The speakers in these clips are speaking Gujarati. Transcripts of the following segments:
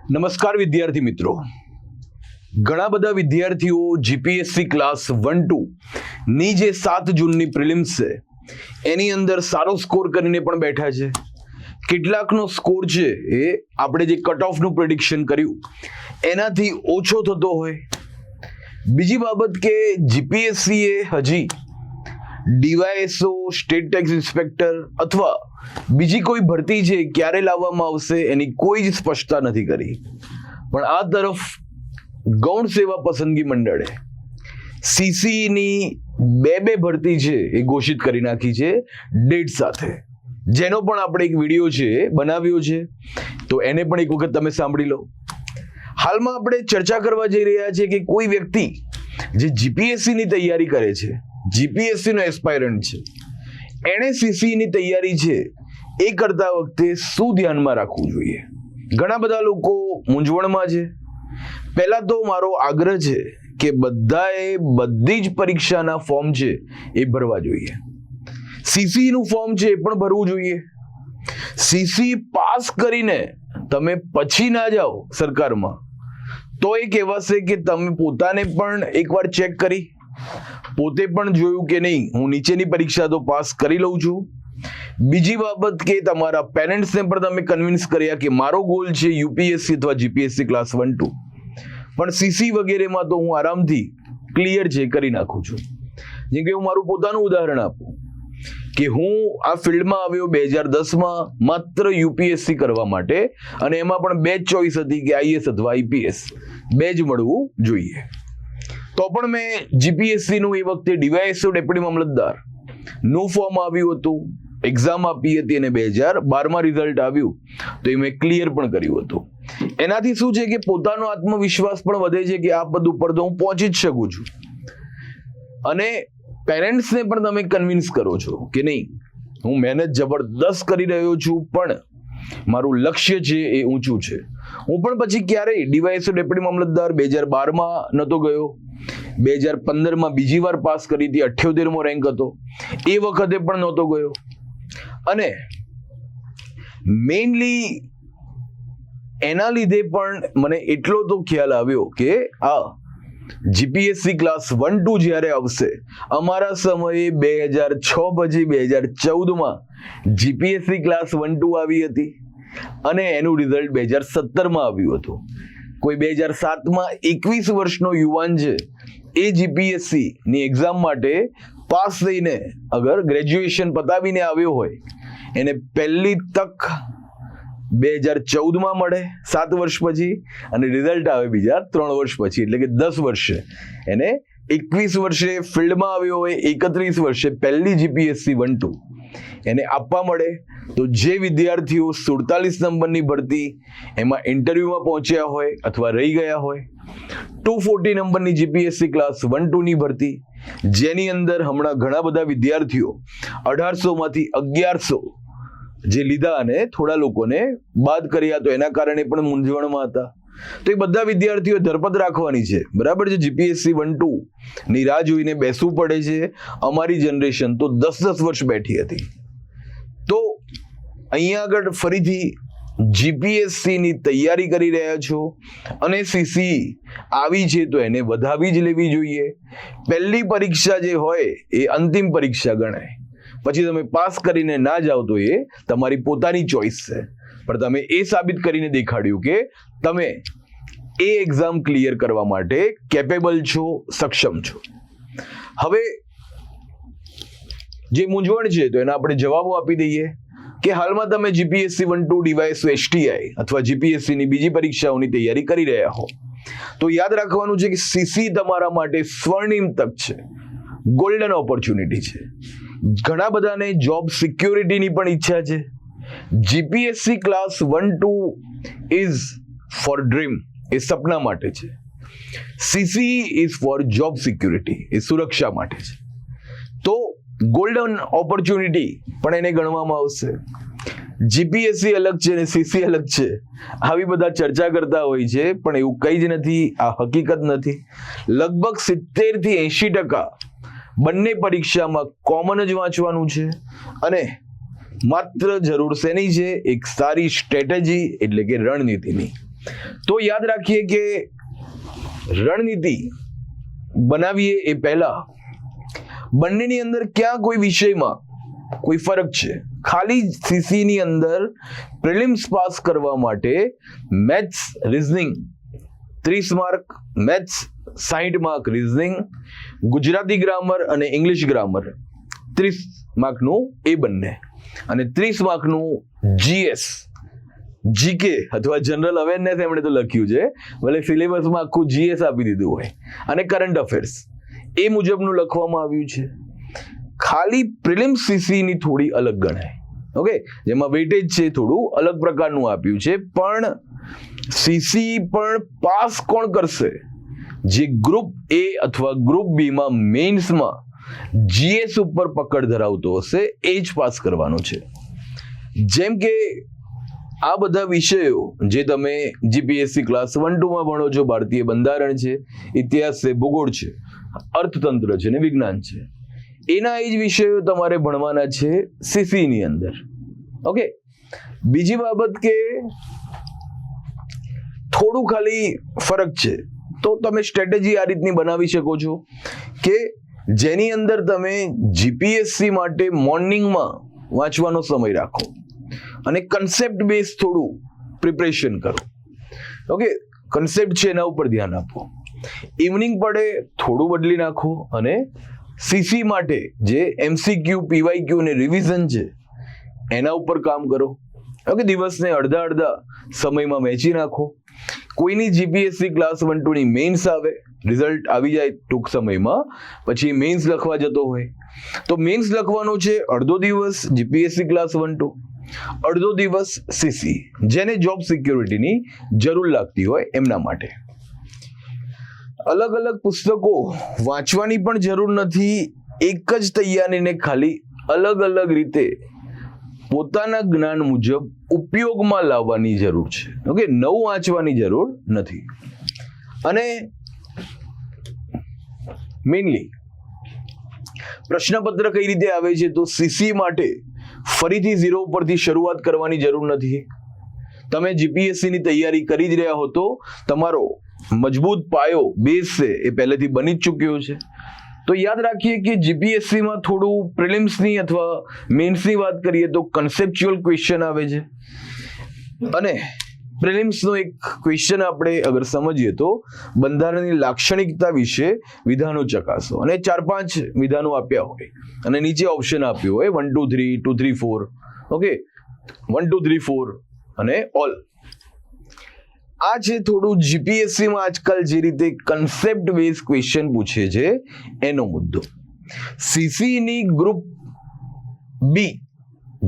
નમસ્કાર વિદ્યાર્થી મિત્રો, ઘણા બધા વિદ્યાર્થીઓ જીપીએસસી ક્લાસ 1-2 ની જે 7 જૂનની પ્રિલિમ્સ છે એની અંદર સારો સ્કોર કરીને પણ બેઠા છે. કેટલાકનો સ્કોર છે એ આપણે જે કટ ઓફનું પ્રેડિક્શન કર્યું એનાથી ઓછો થતો હોય. બીજી બાબત કે જીપીએસસી એ હજી ડીવાયએસઓ, સ્ટેટ ટેક્સ ઇન્સ્પેક્ટર અથવા બીજી કોઈ ભરતી છે ક્યારે લાવવામાં આવશે એની કોઈ જ સ્પષ્ટતા નથી કરી. પણ આ તરફ ગૌણ સેવા પસંદગી મંડળે સીસીની બે ભરતી છે એ ઘોષિત કરી નાખી છે ડેટ સાથે, જેનો પણ આપણે એક વિડીયો છે બનાવ્યો છે, તો એને પણ એક વખત તમે સાંભળી લો. હાલમાં આપણે ચર્ચા કરવા જઈ રહ્યા છીએ કે કોઈ વ્યક્તિ જે જીપીએસસી ની તૈયારી કરે છે, જીપીએસસી નો એસ્પાયરન્ટ છે, એણે સીસી ની તૈયારી છે એ કરતા વખતે શું ધ્યાનમાં રાખવું જોઈએ. ઘણા બધા લોકો મૂંઝવણમાં છે. પહેલા તો મારો આગ્રહ છે કે બધાએ બધી જ પરીક્ષાના ફોર્મ છે એ ભરવા જોઈએ. સીસી નું ફોર્મ છે એ પણ ભરવું જોઈએ. સીસી પાસ કરીને તમે પછી ના જાઓ સરકારમાં તો એ કહેવાશે કે તમે પોતાને પણ એકવાર ચેક કરી, પોતે પણ જોયું કે નહીં હું નીચેની પરીક્ષા તો પાસ કરી લઉં છું. બીજી બાબત કે તમારા પેરેન્ટ્સને પણ તમે કન્વિન્સ કર્યા કે મારો ગોલ છે યુપીએસસી અથવા જીપીએસસી ક્લાસ 1-2, પણ સીસી વગેરેમાં તો હું આરામથી ક્લિયર છે કરી નાખું છું. જેમ કે હું મારું પોતાનું ઉદાહરણ આપું કે હું આ ફિલ્ડમાં આવ્યો 2010માં માત્ર યુપીએસસી કરવા માટે, અને એમાં પણ બે જ ચોઈસ હતી કે આઈએસ અથવા આઈપીએસ, બે જ મળવું જોઈએ. તો પણ મેં જીપીએસસી નું એ વખતે ડીવાયએસઓ ડેપ્યુટી મામલતદાર નું ફોર્મ આવ્યું હતું, એક્ઝામ આપી હતી અને 2012માં રિઝલ્ટ આવ્યું તો એ મેં ક્લિયર પણ કર્યું હતું. એનાથી શું છે કે પોતાનો આત્મવિશ્વાસ પણ વધે છે કે આ પદ ઉપર તો હું પહોંચી જ શકું છું, અને પેરેન્ટ્સને પણ તમે કન્વિન્સ કરો છો કે નહીં હું મહેનત જબરદસ્ત કરી રહ્યો છું પણ મારું લક્ષ્ય છે એ ઊંચું છે. હું પણ પછી ક્યારેય ડીવાયએસઓ ડેપ્યુટી મામલતદાર 2012માં નહોતો ગયો, 2015માં બીજી વાર પાસ કરી હતી, 78મો રેન્ક હતો, એ વખતે પણ નહોતો ગયો. અને મેઇનલી એના લીધે પણ મને એટલો તો ખ્યાલ આવ્યો કે આ જીપીએસસી ક્લાસ 1-2 જ્યારે આવશે, અમારા સમયે 2006 પછી 2014માં જીપીએસસી ક્લાસ 1-2 આવી હતી અને એનું રિઝલ્ટ 2017માં આવ્યું હતું. કોઈ 2007માં 21 વર્ષનો યુવાન છે એ જીપીએસસી ની એક્ઝામ માટે પાસ થઈને અગર ગ્રેજ્યુએશન પતાવીને આવ્યો હોય, એને પહેલી તક 2014માં મળે 7 વર્ષ પછી, અને રિઝલ્ટ આવે બીજા 3 વર્ષ પછી, એટલે કે 10 વર્ષે. એને 21 વર્ષે ફિલ્ડમાં આવ્યો હોય, 31 વર્ષે પહેલી જીપીએસસી 1-2 એને આપવા મળે. તો જે વિદ્યાર્થીઓ 47 નંબરની ભરતી એમાં ઇન્ટરવ્યુમાં પહોંચ્યા હોય અથવા રહી ગયા હોય, 240 નંબરની જીપીએસસી ક્લાસ 1-2 ની ભરતી જેની અંદર હમણાં ઘણા બધા વિદ્યાર્થીઓ 1800માંથી 1100 જે લીધા અને થોડા લોકોને બાદ કર્યા, તો એના કારણે પણ મૂંઝવણમાં હતા. તો એ બધા વિદ્યાર્થીઓ ધરપત રાખવાની છે, બરાબર છે. જીપીએસસી 1-2 ની રાહ જોઈને બેસવું પડે છે. અમારી જનરેશન તો 10-10 વર્ષ બેઠી હતી. તો અહીંયા આગળ ફરીથી જીપીએસસી ની તૈયારી કરી રહ્યા છો અને સીસી આવી છે તો એને વધાવી જ લેવી જોઈએ. પહેલી પરીક્ષા જે હોય એ અંતિમ પરીક્ષા ગણાય, પછી તમે પાસ કરીને ના જાઓ તો એ તમારી પોતાની ચોઈસ છે, પણ તમે એ સાબિત કરીને દેખાડ્યું કે તમે એ એક્ઝામ ક્લિયર કરવા માટે કેપેબલ છો, સક્ષમ છો. હવે જે મૂંઝવણ છે તો એના આપણે જવાબો આપી દઈએ કે હાલમાં તમે જીપીએસસી 1-2 ડીવાયએસઓ એસટીઆઈ અથવા જીપીએસસી ની બીજી પરીક્ષાઓની તૈયારી કરી રહ્યા હો તો યાદ રાખવાનું છે કે સીસી તમારા માટે સ્વર્ણિમ તક છે, ગોલ્ડન ઓપોર્ચ્યુનિટી છે. ઘણા બધાને જોબ સિક્યોરિટીની પણ ઈચ્છા છે. GPSC class 1-2 is for dream, એ સપના માટે છે. CC is for job security, એ સુરક્ષા માટે છે. તો ગોલ્ડન ઓપોર્ચ્યુનિટી પણ એને ગણવામાં આવશે. જીપીએસસી અલગ છે અને સીસી અલગ છે, આવી બધા ચર્ચા કરતા હોય છે, પણ એવું કંઈ જ નથી. આ હકીકત નથી. લગભગ 70 થી 80% બંને પરીક્ષામાં કોમન જ વાંચવાનું છે, અને માત્ર જરૂર શેની છે? એક સારી સ્ટ્રેટેજી એટલે કે રણનીતિની. તો યાદ રાખીએ કે રણનીતિ બનાવીએ એ પહેલા બંનેની અંદર ક્યાં કોઈ વિષયમાં કોઈ ફરક છે. ખાલી સીસી ની અંદર પ્રિલિમ્સ પાસ કરવા માટે maths reasoning 30 mark, maths 60 mark reasoning, Gujarati grammar અને ઇંગ્લિશ ગ્રામર 30 માર્કનું એ બંને, અને 30 માર્કનું જીએસ જીકે અથવા જનરલ અવેરનેસ એમણે તો લખ્યું છે, ભલે સિલેબસમાં આખું જીએસ આપી દીધું હોય, અને કરંટ અફેર્સ એ મુજબનું લખવામાં આવ્યું છે. ખાલી પ્રિલિમ્સ સીસી ની થોડી અલગ ગણાય. ઓકે, જેમાં વેઇટેજ છે થોડું અલગ પ્રકારનું આપ્યું છે, પણ સીસી પણ પાસ કોણ કરશે? જે ગ્રુપ એ અથવા ગ્રુપ બી માં મેઇન્સમાં જીએસ ઉપર પકડ ધરાવતો હશે એ જ પાસ કરવાનો છે. જેમ કે આ બધા વિષયો જે તમે જીપીએસસી ક્લાસ 1-2 માં ભણો છો, ભારતીય બંધારણ છે, ઇતિહાસ છે, ભૂગોળ છે, અર્થતંત્ર છે ને વિજ્ઞાન છે, એના એ જ વિષયો તમારે ભણવાના છે સીસી ની અંદર. ઓકે, બીજી બાબત કે થોડું ખાલી ફરક છે, તો તમે સ્ટ્રેટેજી આ રીતની બનાવી શકો છો કે જેની અંદર તમે જીપીએસસી માટે મોર્નિંગમાં વાંચવાનો સમય રાખો અને કન્સેપ્ટ બેઝ થોડું પ્રિપરેશન કરો. ઓકે, કન્સેપ્ટ છે એના ઉપર ધ્યાન આપો. ઇવનિંગ પડે થોડું બદલી નાખો અને સીસી માટે જે એમસીક્યુ, પીવાયક્યુ અને રિવિઝન છે એના ઉપર કામ કરો. ઓકે, દિવસને અડધા સમયમાં વહેંચી નાખો. કોઈની જીપીએસસી ક્લાસ 1-2 ની મેઇન્સ આવે, રિઝલ્ટ આવી જાય ટૂંક સમયમાં, પછી મેઇન્સ લખવા જતો હોય તો મેઇન્સ લખવાનો છે અડધો દિવસ જીપીએસસી ક્લાસ 1-2, અડધો દિવસ સીસી, જેને જોબ સિક્યોરિટીની જરૂર લાગતી હોય એમના માટે. અલગ અલગ પુસ્તકો વાંચવાની પણ જરૂર નથી. એક જ તૈયારીને ખાલી અલગ અલગ રીતે પોતાના જ્ઞાન મુજબ ઉપયોગમાં લાવવાની જરૂર છે. ઓકે, નવું વાંચવાની જરૂર નથી. અને મેઇનલી પ્રશ્નપત્ર કઈ રીતે આવે છે, તો સીસી માટે ફરીથી 0 પરથી શરૂઆત કરવાની જરૂર નથી. તમે જીપીએસસી ની તૈયારી કરી જ રહ્યા હો તો તમારો મજબૂત પાયો, બેઝ છે એ પહેલેથી બની જ ચૂક્યો છે. તો યાદ રાખીએ કે જીપીએસસી માં થોડું પ્રિલિમ્સની અથવા મેઇન્સની વાત કરીએ તો કન્સેપ્ચ્યુઅલ ક્વેશ્ચન આવે છે, અને પ્રિલિમ્સનો એક ક્વેશ્ચન આપણે અગર સમજીએ તો બંધારણની લાક્ષણિકતા વિશે વિધાનો ચકાસો, અને 4-5 વિધાનો આપ્યા હોય અને નીચે ઓપ્શન આપ્યું હોય 1 2 3 2 3 4. ઓકે, 1 2 3 4 અને ઓલ. આ છે થોડું જીપીએસસી માં આજકાલ જે રીતે કન્સેપ્ટ બેઝ ક્વેશ્ચન પૂછે છે એનો મુદ્દો. સીસી ની ગ્રુપ બી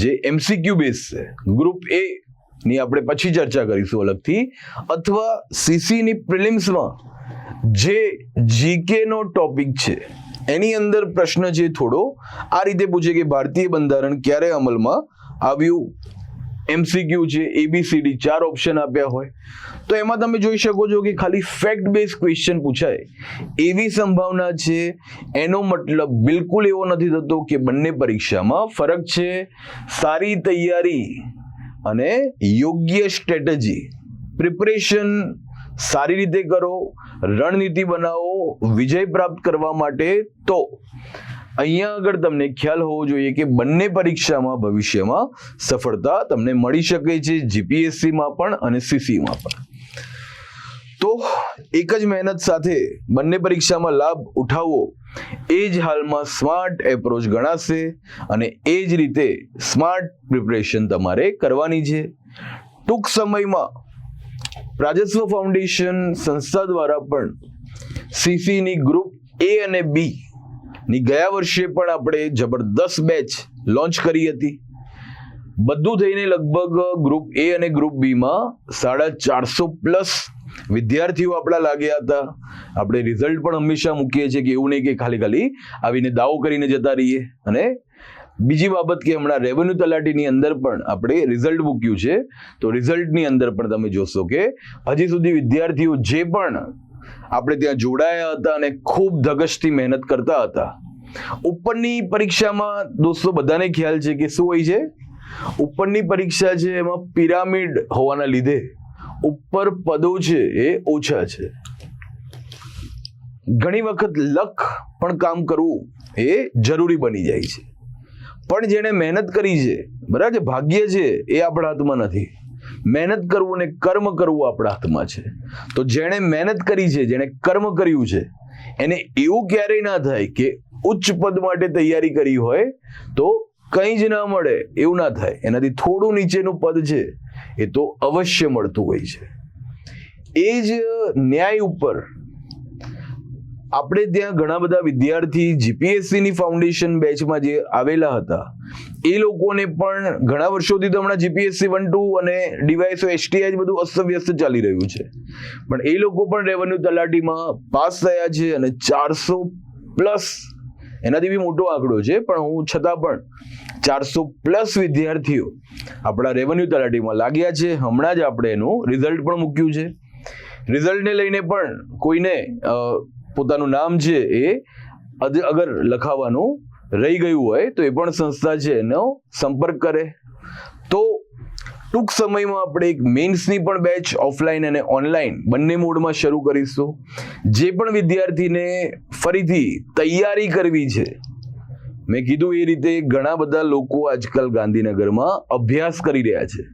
જે એમસીક્યુ બેઝ છે, ગ્રુપ એ ની આપણે પછી ચર્ચા કરીશું અલગથી, અથવા સીસી ની પ્રિલિમ્સમાં જે જીકે નો ટોપિક છે એની અંદર પ્રશ્ન છે થોડો આ રીતે પૂછે કે ભારતીય બંધારણ ક્યારે અમલમાં આવ્યું. એમસીક્યુ છે, એબીસીડી 4 ઓપ્શન આપ્યા હોય તો એમાં તમે જોઈ શકો છો કે ખાલી ફેક્ટ બેઝ ક્વેશ્ચન પૂછાય એવી સંભાવના છે. એનો મતલબ બિલકુલ એવો નથી થતો કે બંને પરીક્ષામાં ફરક છે. સારી તૈયારી અને યોગ્ય સ્ટ્રેટેજી, પ્રિપરેશન સારી રીતે કરો, રણનીતિ બનાવો વિજય પ્રાપ્ત કરવા માટે, તો અહીંયા આગળ તમને ખ્યાલ હોવો જોઈએ કે બંને પરીક્ષામાં ભવિષ્યમાં સફળતા તમને મળી શકે છે, જીપીએસસીમાં પણ અને સીસીમાં પણ. તો એક જ મહેનત સાથે બંને પરીક્ષામાં લાભ ઉઠાવવો એ જ હાલમાં સ્માર્ટ એપ્રોચ ગણાશે, અને એ જ રીતે સ્માર્ટ પ્રિપરેશન તમારે કરવાની છે. ટૂંક સમયમાં રાજસ્વ ફાઉન્ડેશન સંસ્થા દ્વારા પણ સીસીની ગ્રુપ એ અને બી ની ગયા વર્ષે પણ આપણે જબરદસ્ત બેચ લોન્ચ કરી હતી. બધું થઈને લગભગ ગ્રુપ એ અને ગ્રુપ બી માં 450+ વિદ્યાર્થીઓ આપણા લાગ્યા હતા. આપણે રિઝલ્ટ પણ હંમેશા મૂકીએ છીએ કે એવું નહીં કે ખાલી આવીને દાવો કરીને જતા રહીએ. અને બીજી બાબત કે હમણાં રેવન્યુ તલાટીની અંદર પણ આપણે રિઝલ્ટ મૂક્યું છે, તો રિઝલ્ટની અંદર પણ તમે જોશો કે હજી સુધી વિદ્યાર્થીઓ જે પણ આપણે ત્યાં જોડાયા હતા અને ખૂબ ધગશથી મહેનત કરતા હતા. ઉપરની પરીક્ષામાં દોસ્તો બધાને ખ્યાલ છે કે શું હોય છે, ઉપરની પરીક્ષા છે એમાં પિરામિડ હોવાના લીધે ઉપર પદો છે એ ઓછા છે. ઘણી વખત લક પણ કામ કરવું એ જરૂરી બની જાય છે. પણ જેણે મહેનત કરી છે, બરાબર છે, ભાગ્ય છે એ આપણા હાથમાં નથી. મહેનત કરવું અને કર્મ કરવું આપણા હાથમાં છે. તો જેણે મહેનત કરી છે, જેણે કર્મ કર્યું છે, એને એવું ક્યારેય ના થાય કે ઉચ્ચ પદ માટે તૈયારી કરી હોય તો કંઈ જ ના મળે, એવું ના થાય. એનાથી થોડું નીચેનું પદ છે એ તો અવશ્ય મળતું હોય છે. એ જ ન્યાય ઉપર આપણે ત્યાં ઘણા બધા વિદ્યાર્થી જીપીએસસી ની ફાઉન્ડેશન બેચમાં જે આવેલા હતા, એ લોકોને પણ ઘણા વર્ષોથી તો હમણાં જીપીએસસી 1-2 અને ડીવાયએસઓ એસટીઆઈ બધું અસ્તવ્યસ્ત ચાલી રહ્યું છે, પણ એ લોકો પણ રેવન્યુ તલાટીમાં પાસ થયા છે અને 400+, એનાથી બી મોટો આંકડો છે, પણ હું છતાં પણ 400+ વિદ્યાર્થીઓ આપણા રેવન્યુ તલાટીમાં લાગ્યા છે. હમણાં જ આપણે એનું રિઝલ્ટ પણ મૂક્યું છે. રિઝલ્ટને લઈને પણ કોઈને પોતાનું નામ છે એ અગર લખાવવાનું રહી ગયું હોય તો એ પણ સંસ્થા છે એનો સંપર્ક કરે. તો ટૂંક સમયમાં આપણે એક મેન્સની પણ બેચ ઓફલાઈન અને ઓનલાઈન બંને મોડમાં શરૂ કરીશું. જે પણ વિદ્યાર્થીને ફરીથી તૈયારી કરવી છે, મેં કીધું એ રીતે ઘણા બધા લોકો આજકાલ ગાંધીનગરમાં અભ્યાસ કરી રહ્યા છે.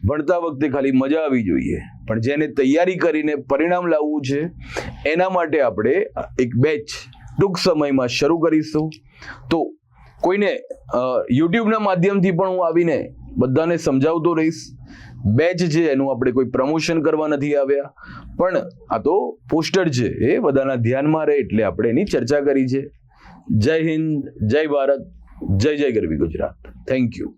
ભણતા વખતે ખાલી મજા આવી જોઈએ, પણ જેને તૈયારી કરીને પરિણામ લાવવું છે એના માટે આપણે એક બેચ ટૂંક સમયમાં શરૂ કરીશું. તો કોઈને યુટ્યુબના માધ્યમથી પણ હું આવીને બધાને સમજાવતો રહીશ. બેચ છે એનું આપણે કોઈ પ્રમોશન કરવા નથી આવ્યા, પણ આ તો પોસ્ટર છે, એ બધાના ધ્યાનમાં રહે એટલે આપણે એની ચર્ચા કરી છે. જય હિન્દ, જય ભારત, જય જય ગરવી ગુજરાત. Thank you.